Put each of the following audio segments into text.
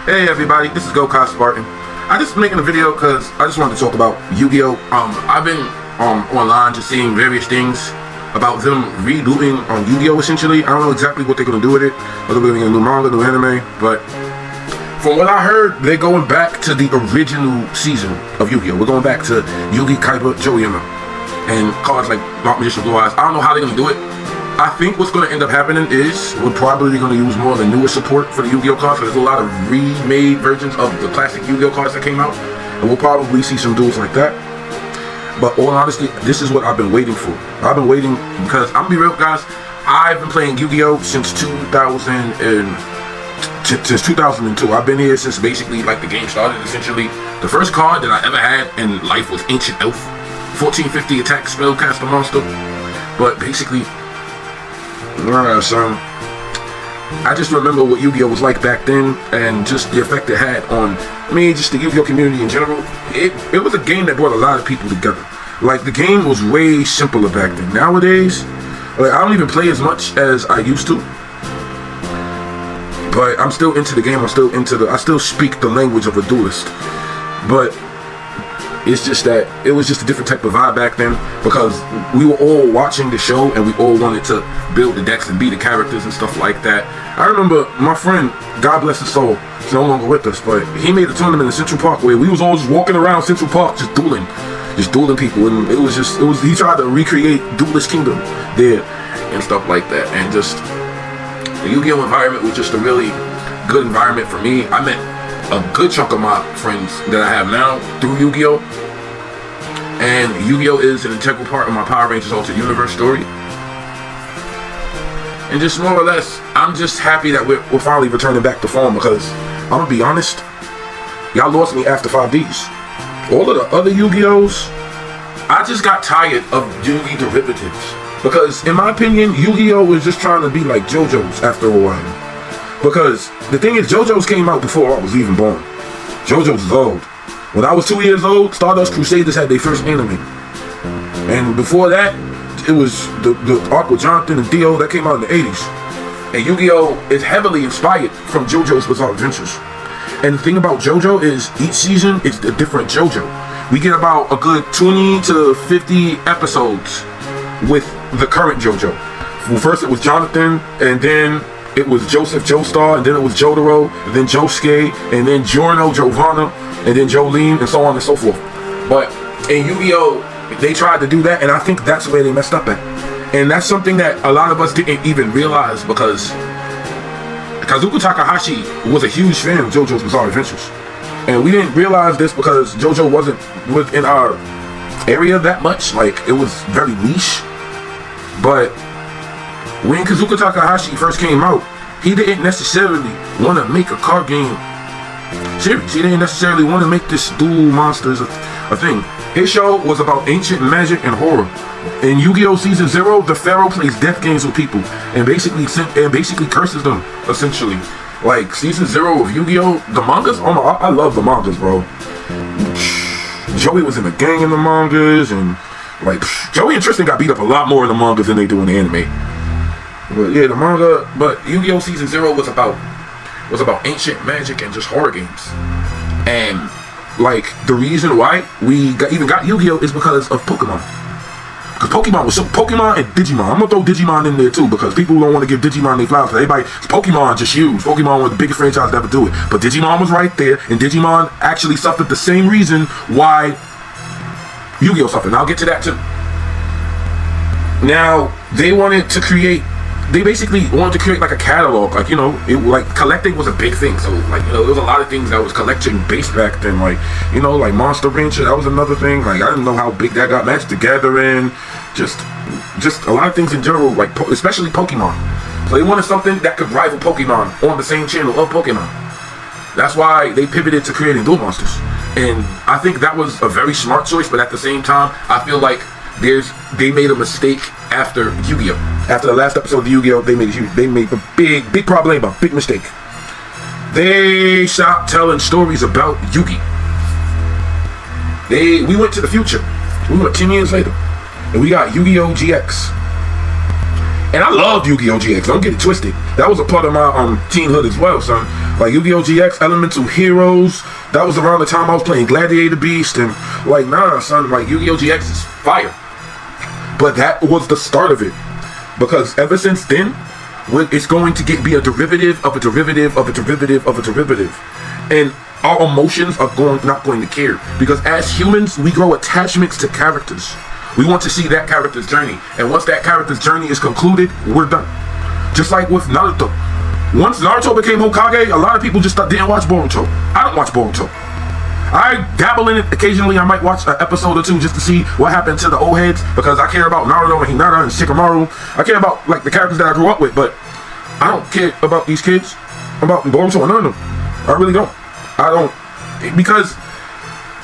Hey everybody, this is Go Spartan. I just making a video because I just wanted to talk about Yu-Gi-Oh! I've been online just seeing various things about them rebooting on Yu-Gi-Oh! Essentially. I don't know exactly what they're gonna do with it. Whether they're gonna do a new manga, new anime, but from what I heard, they're going back to the original season of Yu-Gi-Oh! We're going back to Yugi, Kaiba, Joeyama, and cards like Dark Magician, Blue Eyes. I don't know how they're gonna do it. I think what's going to end up happening is we're probably going to use more of the newer support for the Yu-Gi-Oh! Cards. There's a lot of remade versions of the classic Yu-Gi-Oh! Cards that came out, and we'll probably see some duels like that. But all honesty, this is what I've been waiting for. I've been waiting because I'm gonna be real, guys. I've been playing Yu-Gi-Oh! Since 2002. I've been here since basically like the game started. Essentially, the first card that I ever had in life was Ancient Elf, 1450 attack spellcaster monster. But basically, so I just remember what Yu-Gi-Oh! Was like back then, and just the effect it had on me, just the Yu-Gi-Oh! Community in general. It was a game that brought a lot of people together. Like, the game was way simpler back then. Nowadays, like, I don't even play as much as I used to, but I'm still into the game. I still speak the language of a duelist. But it's just that it was just a different type of vibe back then, because we were all watching the show and we all wanted to build the decks and be the characters and stuff like that. I remember my friend, God bless his soul, he's no longer with us, but he made a tournament in Central Park where we was all just walking around Central Park just dueling people, and he tried to recreate Duelist Kingdom there and stuff like that. And just the Yu-Gi-Oh! Environment was just a really good environment for me. I met a good chunk of my friends that I have now through Yu-Gi-Oh! And Yu-Gi-Oh! Is an integral part of my Power Rangers Altered Universe story. And just more or less, I'm just happy that we're finally returning back to form, because I'm gonna be honest, y'all lost me after 5Ds. All of the other Yu-Gi-Ohs, I just got tired of Yu-Gi derivatives. Because in my opinion, Yu-Gi-Oh! Was just trying to be like JoJo's after a while. Because the thing is, JoJo's came out before I was even born. JoJo's is old. When I was 2 years old, Stardust Crusaders had their first anime. And before that, it was the arc with Jonathan and Dio that came out in the 80s. And Yu-Gi-Oh! Is heavily inspired from JoJo's Bizarre Adventures. And the thing about JoJo is each season is a different JoJo. We get about a good 20 to 50 episodes with the current JoJo. Well, first it was Jonathan, and then it was Joseph Joestar, and then it was Jotaro, and then Josuke, and then Giorno, Giovanna, and then Jolene, and so on and so forth. But in Yu-Gi-Oh! They tried to do that, and I think that's where they messed up at. And that's something that a lot of us didn't even realize, because Kazuko Takahashi was a huge fan of JoJo's Bizarre Adventures. And we didn't realize this because JoJo wasn't within our area that much. Like, it was very niche. But when Kazuko Takahashi first came out, he didn't necessarily want to make a card game series. He didn't necessarily want to make this dual monsters a thing. His show was about ancient magic and horror. In Yu-Gi-Oh! Season 0, the Pharaoh plays death games with people and basically curses them, essentially. Like, Season 0 of Yu-Gi-Oh! The mangas, I love the mangas, bro. Joey was in the gang in the mangas, and like, Joey and Tristan got beat up a lot more in the mangas than they do in the anime. But yeah, the manga, but Yu-Gi-Oh! Season 0 was about ancient magic and just horror games. And like, the reason why we even got Yu-Gi-Oh! Is because of Pokemon. Because Pokemon and Digimon. I'm gonna throw Digimon in there too, because people don't want to give Digimon their flowers. Everybody, Pokemon just huge. Pokemon was the biggest franchise to ever do it. But Digimon was right there, and Digimon actually suffered the same reason why Yu-Gi-Oh! suffered. And I'll get to that too. Now, they basically wanted to create like a catalog, like, you know, like collecting was a big thing. So like, you know, there was a lot of things that was collection based back then, like, you know, like Monster Rancher, that was another thing. Like, I didn't know how big that got. Magic the Gathering, just a lot of things in general, like especially Pokemon. So they wanted something that could rival Pokemon on the same channel of Pokemon. That's why they pivoted to creating dual monsters. And I think that was a very smart choice, but at the same time, I feel like they made a mistake after Yu-Gi-Oh! After the last episode of Yu-Gi-Oh! They made a big problem, a big mistake. They stopped telling stories about Yugi. We went to the future. We went 10 years later, and we got Yu-Gi-Oh! GX. And I loved Yu-Gi-Oh! GX. Don't get it twisted. That was a part of my teenhood as well, son. Like Yu-Gi-Oh! GX, Elemental Heroes. That was around the time I was playing Gladiator Beast, and like, nah, son. Like Yu-Gi-Oh! GX is fire. But that was the start of it, because ever since then, it's going to be a derivative of a derivative of a derivative of a derivative, and our emotions are not going to care, because as humans, we grow attachments to characters. We want to see that character's journey, and once that character's journey is concluded, we're done. Just like with Naruto. Once Naruto became Hokage, a lot of people just didn't watch Boruto. I don't watch Boruto. I dabble in it occasionally. I might watch an episode or two just to see what happened to the old heads, because I care about Naruto and Hinata and Shikamaru. I care about like the characters that I grew up with, but I don't care about these kids, about Boruto or none of them. I really don't. I don't, because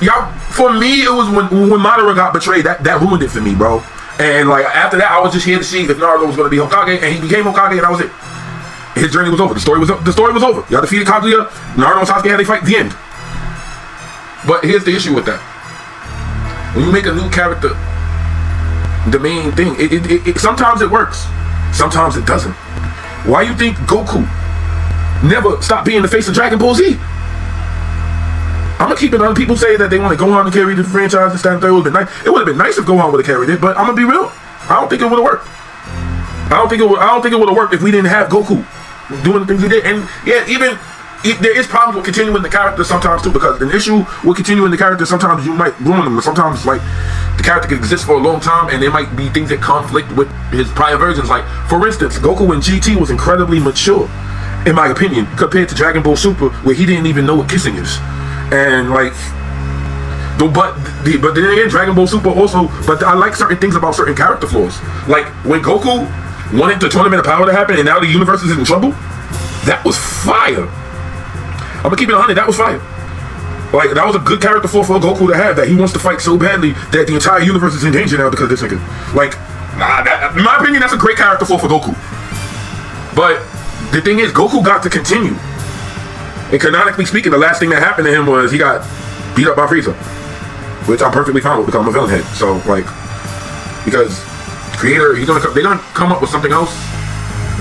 y'all, for me, it was when Madara got betrayed, that ruined it for me, bro. And like after that, I was just here to see if Naruto was going to be Hokage, and he became Hokage, and that was it. His journey was over. The story was over. Y'all defeated Kaguya. Naruto and Sasuke had a fight. The end. But here's the issue with that: when you make a new character the main thing, it sometimes it works, sometimes it doesn't. Why you think Goku never stopped being the face of Dragon Ball Z? I'm gonna keep it on. People say that they want to go on and carry the franchise and stand there. It would have been nice. It would have been nice if Gohan would have carried it, but I'm gonna be real. I don't think it would have worked. I don't think it would have worked if we didn't have Goku doing the things he did. And yeah, there is problems with continuing the character sometimes too, because an issue with continuing the character, sometimes you might ruin them. Sometimes like the character can exist for a long time, and there might be things that conflict with his prior versions. Like for instance, Goku in GT was incredibly mature, in my opinion, compared to Dragon Ball Super, where he didn't even know what kissing is. And like, but then again, Dragon Ball Super also. But I like certain things about certain character flaws. Like when Goku wanted the Tournament of Power to happen, and now the universe is in trouble. That was fire. I'm gonna keep it 100. That was fire. Like that was a good character flaw for Goku to have. That he wants to fight so badly that the entire universe is in danger now because of this nigga. Like, in my opinion, that's a great character flaw for Goku. But the thing is, Goku got to continue. And canonically speaking, the last thing that happened to him was he got beat up by Frieza, which I'm perfectly fine with because I'm a villain head. So like, because creator, they're gonna come up with something else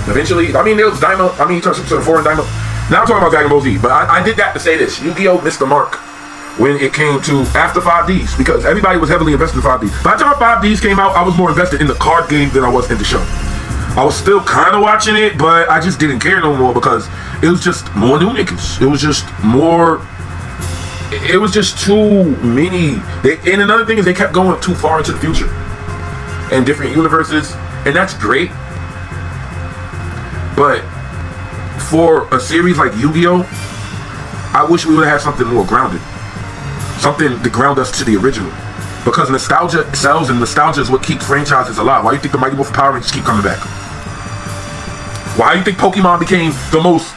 eventually. I mean, there was Daima. I mean, he turned to the foreign Daima. Now I'm talking about Dragon Ball Z, but I did that to say this: Yu-Gi-Oh! Missed the mark when it came to after 5Ds, because everybody was heavily invested in 5Ds. By the time 5Ds came out, I was more invested in the card game than I was in the show. I was still kind of watching it, but I just didn't care no more because it was just more new niggas. It was just more. It was just too many. And another thing is they kept going too far into the future and different universes, and that's great. But for a series like Yu-Gi-Oh!, I wish we would have had something more grounded, something to ground us to the original. Because nostalgia sells, and nostalgia is what keeps franchises alive. Why do you think the Mighty Morphin Power Rangers keep coming back? Why do you think Pokemon became the most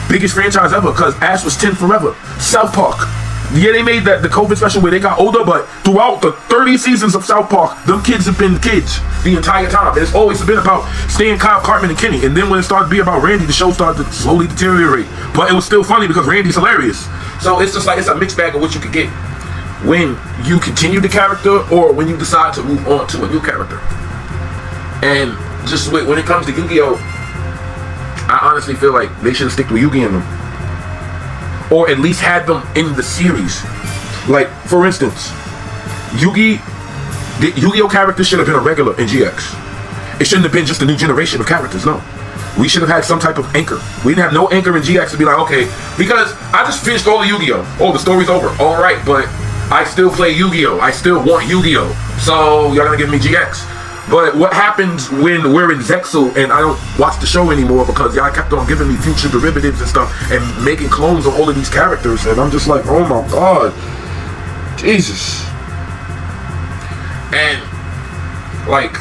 biggest franchise ever? Because Ash was 10 forever. South Park. Yeah, they made the COVID special where they got older, but throughout the 30 seasons of South Park, them kids have been kids the entire time. And it's always been about Stan, Kyle, Cartman, and Kenny. And then when it started to be about Randy, the show started to slowly deteriorate. But it was still funny because Randy's hilarious. So it's just like, it's a mixed bag of what you could get when you continue the character or when you decide to move on to a new character. And just when it comes to Yu-Gi-Oh!, I honestly feel like they should stick with Yugi in them, or at least had them in the series. Like for instance, the Yu-Gi-Oh! Character should have been a regular in GX. It shouldn't have been just a new generation of characters. No, we should have had some type of anchor. We didn't have no anchor in GX to be like, okay, because I just finished all the Yu-Gi-Oh! Oh, the story's over. All right, but I still play Yu-Gi-Oh! I still want Yu-Gi-Oh! So y'all gonna give me GX. But what happens when we're in Zexal and I don't watch the show anymore because y'all kept on giving me future derivatives and stuff and making clones of all of these characters, and I'm just like, oh my god, Jesus. And like,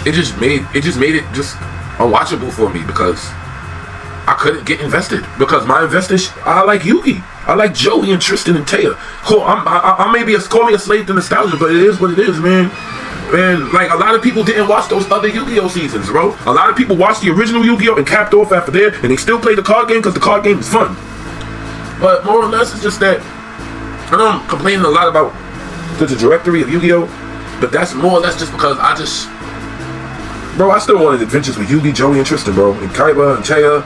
it just made it just unwatchable for me because I couldn't get invested, because my investors, I like Yugi, I like Joey and Tristan and Taya. Cool, I maybe call me a slave to nostalgia, but it is what it is, man. And like, a lot of people didn't watch those other Yu-Gi-Oh! Seasons, bro. A lot of people watched the original Yu-Gi-Oh! And capped off after there, and they still play the card game because the card game is fun. But more or less, it's just that I know I'm complaining a lot about the directory of Yu-Gi-Oh!, but that's more or less just because bro, I still wanted adventures with Yugi, Joey, and Tristan, bro, and Kaiba, and Taya.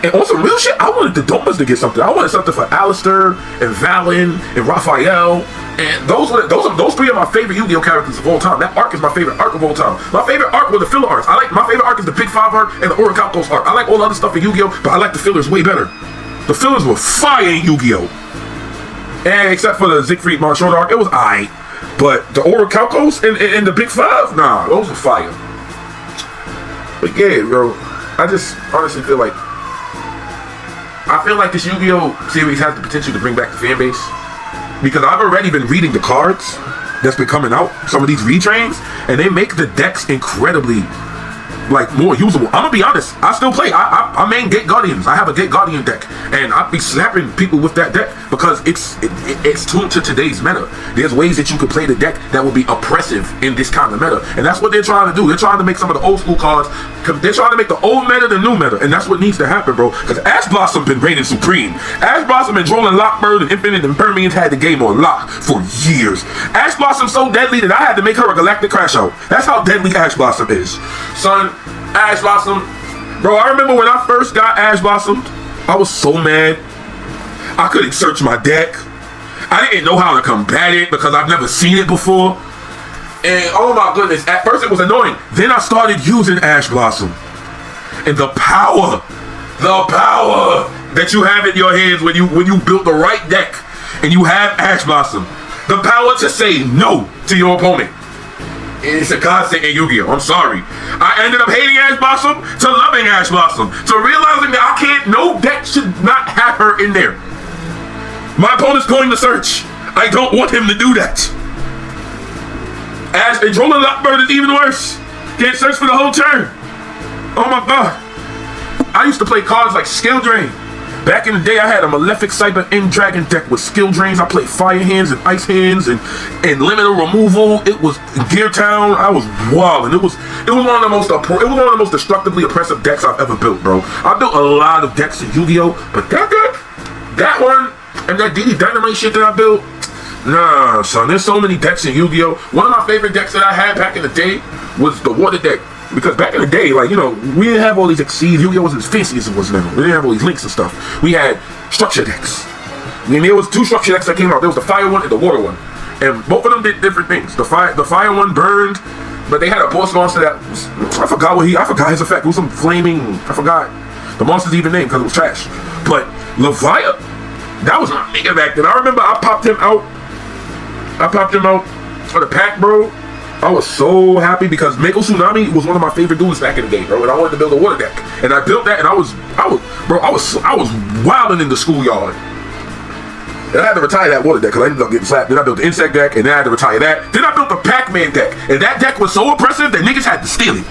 And on some real shit, I wanted the Domas to get something. I wanted something for Alistair, and Valen, and Raphael. And those three are my favorite Yu-Gi-Oh characters of all time. That arc is my favorite arc of all time. My favorite arc were the filler arcs. My favorite arc is the Big 5 arc and the Orichalcos arc. I like all the other stuff in Yu-Gi-Oh, but I like the fillers way better. The fillers were fire in Yu-Gi-Oh! And except for the Siegfried Marshall arc, it was aight. But the Orichalcos and the Big 5, nah, those were fire. But yeah, bro, I just honestly feel like this Yu-Gi-Oh series has the potential to bring back the fan base. Because I've already been reading the cards that's been coming out, some of these retrains, and they make the decks incredibly, like, more usable. I'm gonna be honest, I still play. I main Gate Guardians. I have a Gate Guardian deck, and I be slapping people with that deck because it's tuned to today's meta. There's ways that you could play the deck that will be oppressive in this kind of meta, and that's what they're trying to do. They're trying to make some of the old school cards. They're trying to make the old meta the new meta, and that's what needs to happen, bro. Because Ash Blossom been reigning supreme. Ash Blossom and Droll and Lockbird and Infinite and Permians had the game on lock for years. Ash Blossom's so deadly that I had to make her a Galactic Crash Out. That's how deadly Ash Blossom is, son. Ash Blossom, bro, I remember when I first got Ash Blossom, I was so mad. I couldn't search my deck. I didn't know how to combat it because I've never seen it before. And oh my goodness, at first it was annoying. Then I started using Ash Blossom. And the power that you have in your hands when you built the right deck and you have Ash Blossom. The power to say no to your opponent. It's a constant in Yu-Gi-Oh! I'm sorry. I ended up hating Ash Blossom to loving Ash Blossom. To realizing that no deck should not have her in there. My opponent's going to search. I don't want him to do that. Ash and Droll and Lockbird is even worse. Can't search for the whole turn. Oh my god. I used to play cards like Skill Drain. Back in the day, I had a Malefic Cyber End Dragon deck with skill drains. I played fire hands and ice hands and limited removal. It was Gear Town. I was wild, and it was one of the most destructively oppressive decks I've ever built, bro. I built a lot of decks in Yu-Gi-Oh, but that deck, that one, and that DD Dynamite shit that I built, nah, son. There's so many decks in Yu-Gi-Oh. One of my favorite decks that I had back in the day was the Water deck. Because back in the day, like, you know, we didn't have all these Exceeds. Yu-Gi-Oh wasn't as fancy as it was now. We didn't have all these links and stuff. We had structure decks. I mean, there was two structure decks that came out. There was the fire one and the water one. And both of them did different things. The fire one burned, but they had a boss monster that was, I forgot his effect. It was some flaming, I forgot the monster's even name because it was trash. But Leviathan, that was my nigga back then. I remember I popped him out for the pack, bro. I was so happy because Mako Tsunami was one of my favorite dudes back in the day, bro. And I wanted to build a water deck, and I built that, and I was wilding in the schoolyard. And I had to retire that water deck because I ended up getting slapped. Then I built the insect deck, and then I had to retire that. Then I built the Pac-Man deck, and that deck was so oppressive that niggas had to steal it.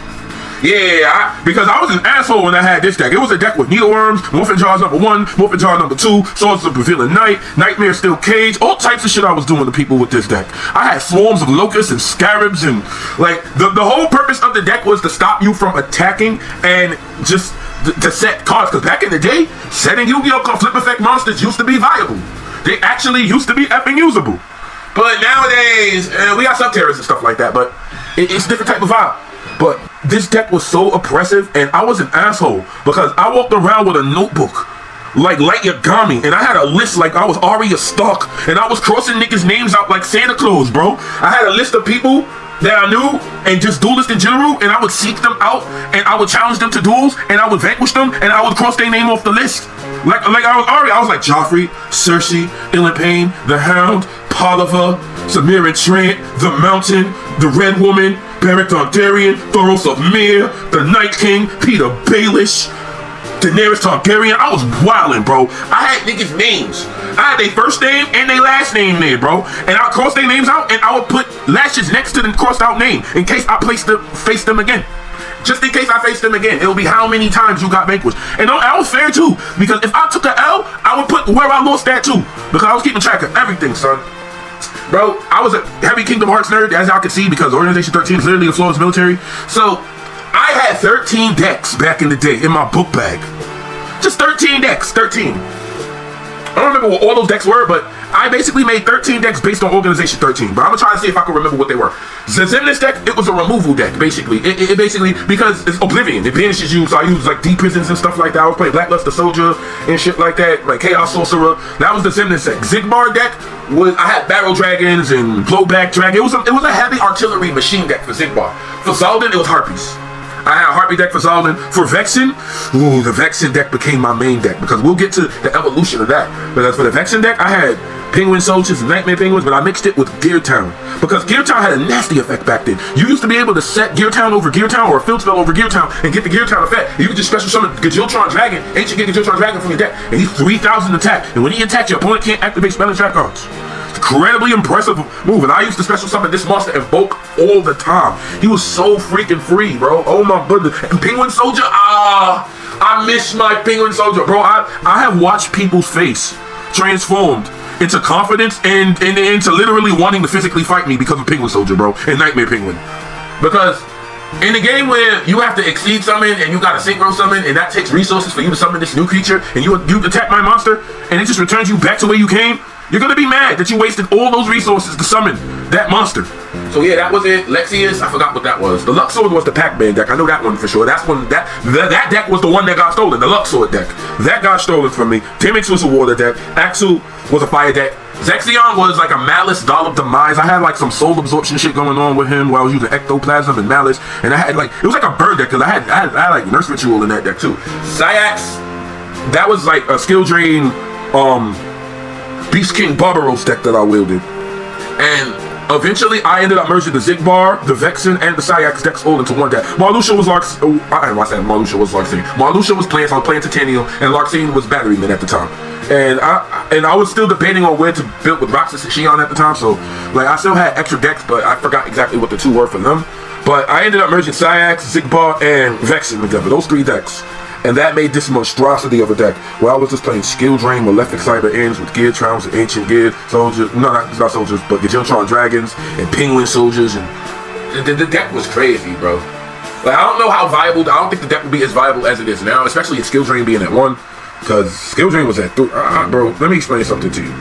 Yeah, because I was an asshole when I had this deck. It was a deck with Needleworms, Morphin Jars #1, Morphin Jar #2, Swords of the Revealing Night, Nightmare Steel Cage, all types of shit I was doing to people with this deck. I had swarms of locusts and scarabs, and like the whole purpose of the deck was to stop you from attacking and just to set cards. Because back in the day, setting Yu-Gi-Oh! Flip effect monsters used to be viable. They actually used to be effing usable. But nowadays, we got sub-terrors and stuff like that, but it's a different type of vibe. But this deck was so oppressive, and I was an asshole because I walked around with a notebook like Light Yagami, and I had a list like I was Arya Stark, and I was crossing niggas' names out like Santa Claus, bro. I had a list of people that I knew and just duelists in general, and I would seek them out, and I would challenge them to duels, and I would vanquish them, and I would cross their name off the list. Like I was Arya. I was like Joffrey, Cersei, Illapain, the Hound, Poliva, Samira Trant, the Mountain, the Red Woman, Beric Dondarrion, Thoros of Myr, the Night King, Peter Baelish, Daenerys Targaryen. I was wildin', bro. I had niggas' names. I had their first name and their last name there, bro. And I would cross their names out, and I would put lashes next to the crossed out name in case I face them again. Just in case I face them again, it'll be how many times you got vanquished. And that was fair too, because if I took an L, I would put where I lost that too, because I was keeping track of everything, son. Bro, I was a heavy Kingdom Hearts nerd, as y'all can see, because Organization 13 is literally the flawless military. So, I had 13 decks back in the day in my book bag. Just 13 decks, 13. I don't remember what all those decks were, but I basically made 13 decks based on Organization 13. But I'm gonna try to see if I can remember what they were. The Zimnis deck, it was a removal deck, basically. It basically, because it's Oblivion, it banishes you, so I use like deep prisons and stuff like that. I was playing Blackluster Soldier and shit like that, like Chaos Sorcerer. That was the Zimnis deck. Zigbar deck was, I had Barrel Dragons and Blowback Dragon. It was a heavy artillery machine deck for Zigbar. For Zaldin, it was Harpies. I had a Harpy deck for Zaldin. For Vexen, ooh, the Vexen deck became my main deck because we'll get to the evolution of that. But as for the Vexen deck, I had Penguin Soldiers and Nightmare Penguins, but I mixed it with Gear Town because Gear Town had a nasty effect back then. You used to be able to set Gear Town over Gear Town or a field spell over Gear Town and get the Gear Town effect. You could just special summon Gajiltron Dragon, Ancient Gajiltron Dragon from your deck, and he's 3,000 attack. And when he attacks, your opponent can't activate spell and trap cards. Incredibly impressive move, and I used to special summon this monster Invoke all the time. He was so freaking free, bro. Oh my goodness. And Penguin Soldier, I miss my Penguin Soldier, bro. I have watched people's face transformed into confidence and into literally wanting to physically fight me because of Penguin Soldier, bro, and Nightmare Penguin. Because in a game where you have to exceed summon and you gotta synchro summon and that takes resources for you to summon this new creature and you attack my monster and it just returns you back to where you came, you're gonna be mad that you wasted all those resources to summon that monster. So yeah, that was it. Lexius, I forgot what that was. The Luxord was the Pac-Man deck. I know that one for sure. That's one that deck was the one that got stolen. The Luxord deck. That got stolen from me. Timix was a water deck. Axel was a fire deck. Zexion was like a Malice Dollop Demise. I had like some soul absorption shit going on with him while I was using Ectoplasm and Malice. And I had like, it was like a bird deck because I had like Nurse Ritual in that deck too. Syax, that was like a skill drain Beast King Barbaros deck that I wielded. And eventually I ended up merging the Zigbar, the Vexen, and the Syax decks all into one deck. Marluxia was Larxene. Marluxia was Larxene. Marluxia was playing, so I was playing Titanium, and Larxene was Batteryman at the time. And I was still debating on where to build with Roxas and Xion at the time, so like I still had extra decks, but I forgot exactly what the two were for them. But I ended up merging Syax, Zigbar, and Vexen together, those three decks. And that made this monstrosity of a deck where I was just playing Skill Drain, Malefic Cyber Ends with Gear Trowns and Ancient Gear Soldiers. No, not soldiers, but Gajiltron Dragons and Penguin Soldiers. And the deck was crazy, bro. Like, I don't know how viable, I don't think the deck would be as viable as it is now, especially with Skill Drain being at 1. Because Skill Drain was at 3. Bro, let me explain something to you.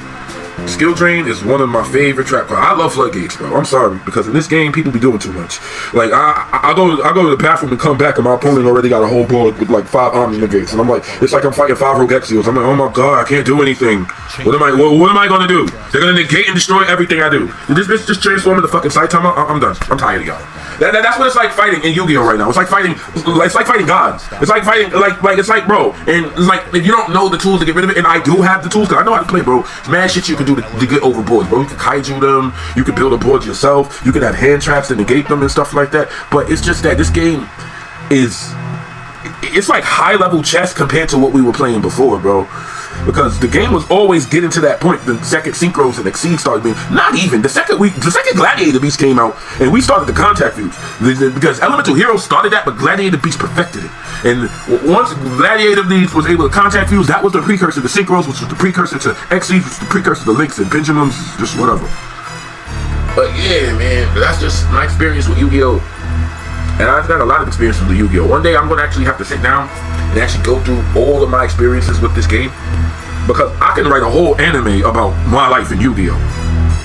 Skill Drain is one of my favorite trap cards. I love Floodgates, bro. I'm sorry, because in this game, people be doing too much. Like, I go to the bathroom and come back, and my opponent already got a whole board with like 5 Omni Negates, and I'm like, it's like I'm fighting 5 Rogue Exiles. I'm like, oh my god, I can't do anything. What am I gonna do? They're gonna negate and destroy everything I do. Did this bitch just transform into fucking Saitama? I'm done. I'm tired of y'all. That's what it's like fighting in Yu-Gi-Oh right now. It's like fighting gods. It's like fighting it's like, bro. And it's like, if you don't know the tools to get rid of it, and I do have the tools because I know how to play, bro. It's mad shit you can do to get over boards, bro. You can kaiju them. You can build a board yourself. You can have hand traps to negate them and stuff like that. But it's just that this game it's like high level chess compared to what we were playing before, bro. Because the game was always getting to that point. The second Synchros and Exceed started being, not even the second Gladiator Beast came out, and we started the Contact Fuse. Because Elemental Heroes started that, but Gladiator Beast perfected it. And once Gladiator Beast was able to Contact Fuse, that was the precursor to Synchros, which was the precursor to Exceed, which was the precursor to Lynx and Benjamins, just whatever. But yeah, man, that's just my experience with Yu-Gi-Oh! And I've got a lot of experience with the Yu-Gi-Oh! One day I'm going to actually have to sit down and actually go through all of my experiences with this game. Because I can write a whole anime about my life in Yu-Gi-Oh!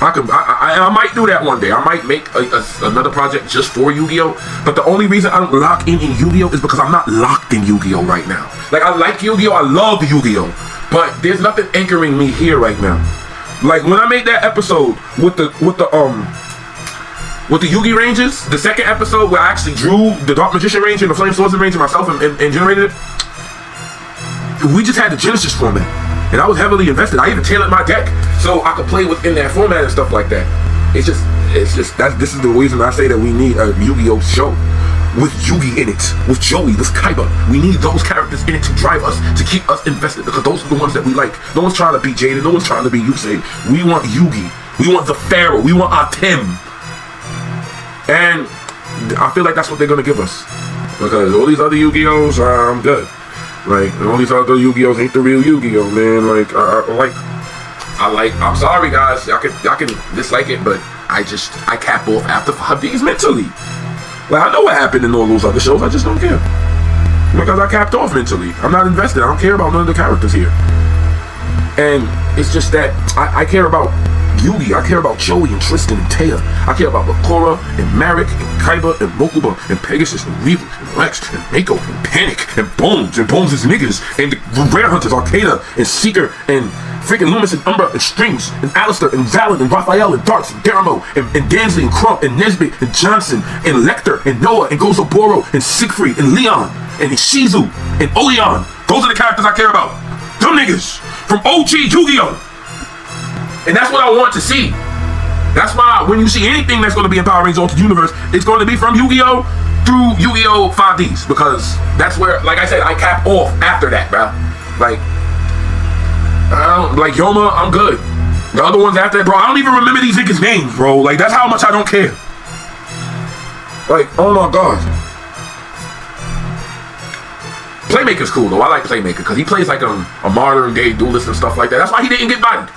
I might do that one day. I might make another project just for Yu-Gi-Oh! But the only reason I don't lock in Yu-Gi-Oh! is because I'm not locked in Yu-Gi-Oh! right now. Like, I like Yu-Gi-Oh! I love Yu-Gi-Oh! But there's nothing anchoring me here right now. Like, when I made that episode with the Yugi ranges, the second episode where I actually drew the Dark Magician Ranger and the Flame Swordsman Ranger myself and generated it, we just had the Genesis format. And I was heavily invested. I even tailored my deck so I could play within that format and stuff like that. This is the reason I say that we need a Yu-Gi-Oh! Show with Yugi in it, with Joey, with Kaiba. We need those characters in it to drive us, to keep us invested, because those are the ones that we like. No one's trying to be Jaden, no one's trying to be Yusei. We want Yugi. We want the Pharaoh. We want Atem. And I feel like that's what they're gonna give us. Because all these other Yu-Gi-Ohs, I'm good. Like, all these other Yu-Gi-Ohs ain't the real Yu-Gi-Oh, man. Like, I'm sorry, guys. Y'all can dislike it, but I cap off after 5 days mentally. Like, I know what happened in all those other shows. I just don't care. Because I capped off mentally. I'm not invested. I don't care about none of the characters here. And it's just that I care about Yugi, I care about Joey and Tristan and Taya. I care about Bakura and Marek and Kaiba and Mokuba and Pegasus and Weevil and Rex and Mako and Panic and Bones niggas and the Rare Hunters, Arcada and Seeker and freaking Loomis and Umbra and Strings and Alistair and Valen and Raphael and Darts and Deramo and Dansley and Crump and Nesbitt and Johnson and Lecter and Noah and Gozoboro and Siegfried and Leon and Ishizu and Oleon. Those are the characters I care about. Them niggas from OG Yu-Gi-Oh! And that's what I want to see. That's why when you see anything that's going to be in Power Rangers Altered Universe, it's going to be from Yu-Gi-Oh! Through Yu-Gi-Oh! 5Ds. Because that's where, like I said, I cap off after that, bro. Like, like Yoma, I'm good. The other ones after that, bro, I don't even remember these niggas' names, bro. Like, that's how much I don't care. Like, oh my god. Playmaker's cool, though. I like Playmaker, because he plays like a modern day duelist and stuff like that. That's why he didn't get bodied.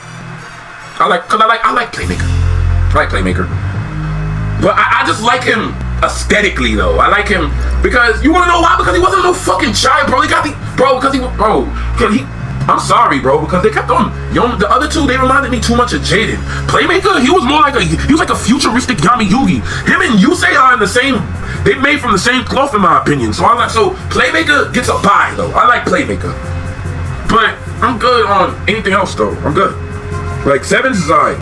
I like Playmaker. I like Playmaker. But I just like him aesthetically, though. I like him because, you wanna know why? Because he wasn't no fucking child, bro. I'm sorry, bro, because they kept on, the other two, they reminded me too much of Jaden. Playmaker, he was like a futuristic Yami Yugi. Him and Yusei are in the same, they made from the same cloth in my opinion. So Playmaker gets a bye, though. I like Playmaker. But I'm good on anything else, though. I'm good. Like, Sevens is alright.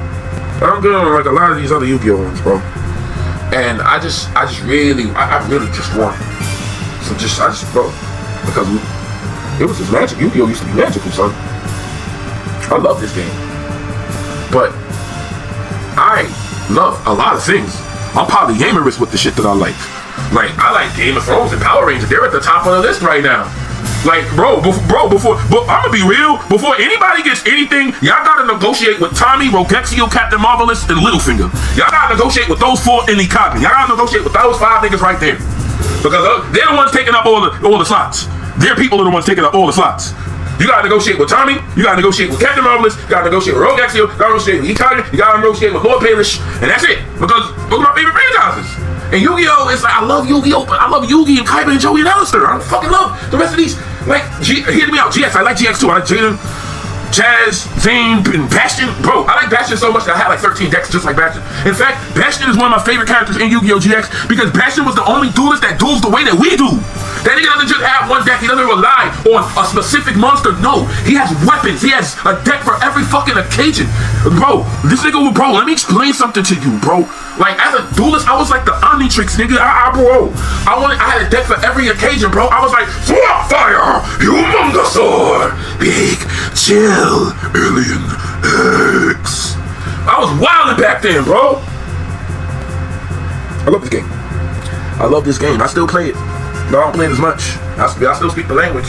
I'm good on like a lot of these other Yu-Gi-Oh! Ones, bro. And I really just want bro, because it was just magic. Yu-Gi-Oh! Used to be magical, son. I love this game. But I love a lot of things. I'm polyamorous with the shit that I like. Like, I like Game of Thrones and Power Rangers. They're at the top of the list right now. Like, bro, but I'm gonna be real. Before anybody gets anything, y'all gotta negotiate with Tommy, Rogexio, Captain Marvelous, and Littlefinger. Y'all gotta negotiate with those four in Ikagi. Y'all gotta negotiate with those 5 niggas right there. Because they're the ones taking up all the slots. Their people are the ones taking up all the slots. You gotta negotiate with Tommy, you gotta negotiate with Captain Marvelous, you gotta negotiate with Rogexio, you gotta negotiate with Ikagi, you gotta negotiate with Lord Baelish, and that's it. Because those are my favorite franchises. And Yu-Gi-Oh! It's like, I love Yu-Gi-Oh! But I love Yugi and Kaiba and Joey and Alistair. I don't fucking love the rest of these. Like, hear me out. GX, I like GX too. I like Jaden, Chaz, Zane, and Bastion. Bro, I like Bastion so much that I had like 13 decks just like Bastion. In fact, Bastion is one of my favorite characters in Yu-Gi-Oh! GX because Bastion was the only duelist that duels the way that we do. That nigga doesn't just have one deck. He doesn't rely on a specific monster. No, he has weapons. He has a deck for every fucking occasion. Bro, let me explain something to you, bro. Like, as a duelist, I was like the Omnitrix, nigga. I had a deck for every occasion, bro. I was like, Swap Fire, Humongousaur, Big Chill, Alien X. I was wilding back then, bro. I love this game. I still play it. No, I don't play it as much. I still speak the language.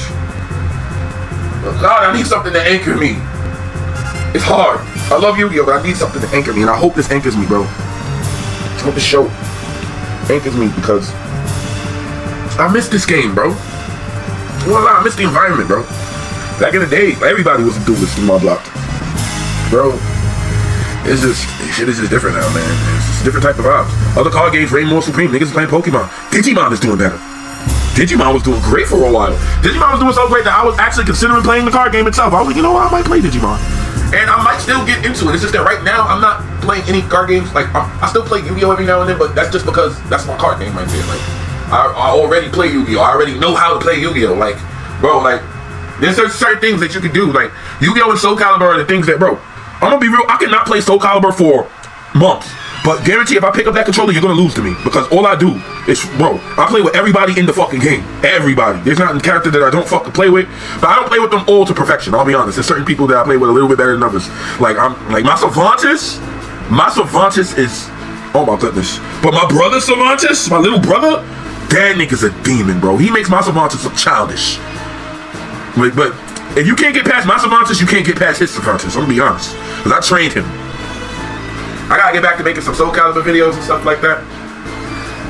But God, I need something to anchor me. It's hard. I love Yu-Gi-Oh! But I need something to anchor me. And I hope this anchors me, bro. I hope this show anchors me because I miss this game, bro. I miss the environment, bro. Back in the day, everybody was a duelist in my block. Bro, shit is just different now, man. It's just a different type of vibes. Other card games reign more supreme. Niggas is playing Pokemon. Digimon is doing better. Digimon was doing great for a while. Digimon was doing so great that I was actually considering playing the card game itself. I was like, you know what, I might play Digimon. And I might still get into it. It's just that right now, I'm not playing any card games. Like, I still play Yu-Gi-Oh! Every now and then, but that's just because that's my card game right there. Like, I already play Yu-Gi-Oh! I already know how to play Yu-Gi-Oh! Like, bro, like, there's certain things that you can do. Like, Yu-Gi-Oh! and Soul Calibur are the things that, bro, I'm gonna be real, I cannot play Soul Calibur for months. But guarantee if I pick up that controller, you're gonna lose to me. Because all I do is, bro, I play with everybody in the fucking game. Everybody. There's not a character that I don't fucking play with. But I don't play with them all to perfection, I'll be honest. There's certain people that I play with a little bit better than others. Like, my Cervantes is, oh my goodness. But my brother Cervantes, my little brother, that nigga's a demon, bro. He makes my Cervantes look childish. But if you can't get past my Cervantes, you can't get past his Cervantes. I'm gonna be honest. Because I trained him. I gotta get back to making some Soul Calibur videos and stuff like that.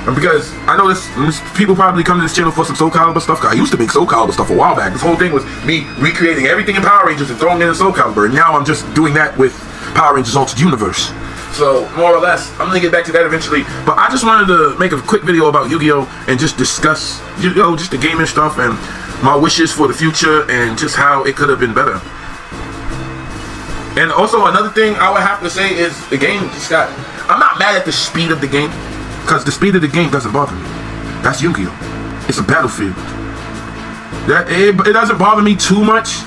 And because I know this people probably come to this channel for some Soul Calibur stuff. I used to make Soul Calibur stuff a while back. This whole thing was me recreating everything in Power Rangers and throwing it in Soul Calibur. And now I'm just doing that with Power Rangers Altered Universe. So, more or less, I'm gonna get back to that eventually. But I just wanted to make a quick video about Yu-Gi-Oh! And just discuss, just the gaming stuff and my wishes for the future and just how it could have been better. And also another thing I would have to say is the game just got. I'm not mad at the speed of the game, because the speed of the game doesn't bother me. That's Yu-Gi-Oh! It's a battlefield. It doesn't bother me too much.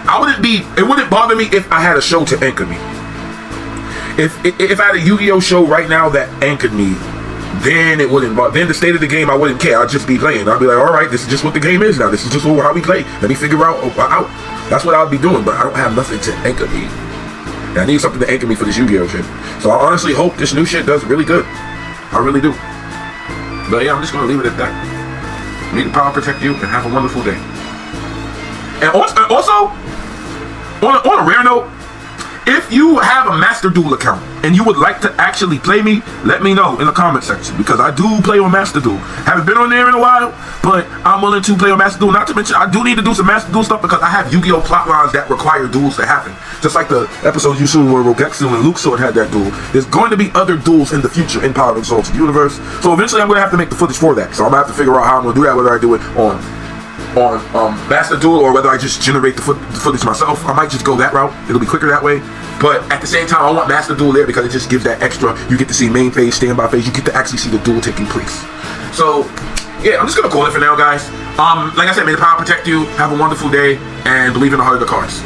It wouldn't bother me if I had a show to anchor me. If I had a Yu-Gi-Oh! Show right now that anchored me, then it wouldn't bother. Then the state of the game, I wouldn't care. I'd just be playing. I'd be like, all right, this is just what the game is now. This is just how we play. Let me figure out. That's what I'll be doing. But I don't have nothing to anchor me. And I need something to anchor me for this Yu-Gi-Oh! Shit. So I honestly hope this new shit does really good. I really do. But yeah, I'm just gonna leave it at that. May the power protect you, and have a wonderful day. And also on a rare note, if you have a Master Duel account and you would like to actually play me, let me know in the comment section, because I do play on Master Duel. Haven't been on there in a while, but I'm willing to play on Master Duel. Not to mention, I do need to do some Master Duel stuff because I have Yu-Gi-Oh! Plot lines that require duels to happen. Just like the episode you seen where Rogexu and Luke Sword had that duel. There's going to be other duels in the future in Power and Souls of the Universe. So eventually I'm going to have to make the footage for that. So I'm going to have to figure out how I'm going to do that, whether I do it on Master Duel or whether I just generate the footage myself. I might just go that route. It'll be quicker that way. But at the same time, I want Master Duel there because it just gives that extra. You get to see main phase, standby phase. You get to actually see the duel taking place. So yeah, I'm just gonna call it for now, guys. Like I said, may the power protect you. Have a wonderful day, and believe in the heart of the cards.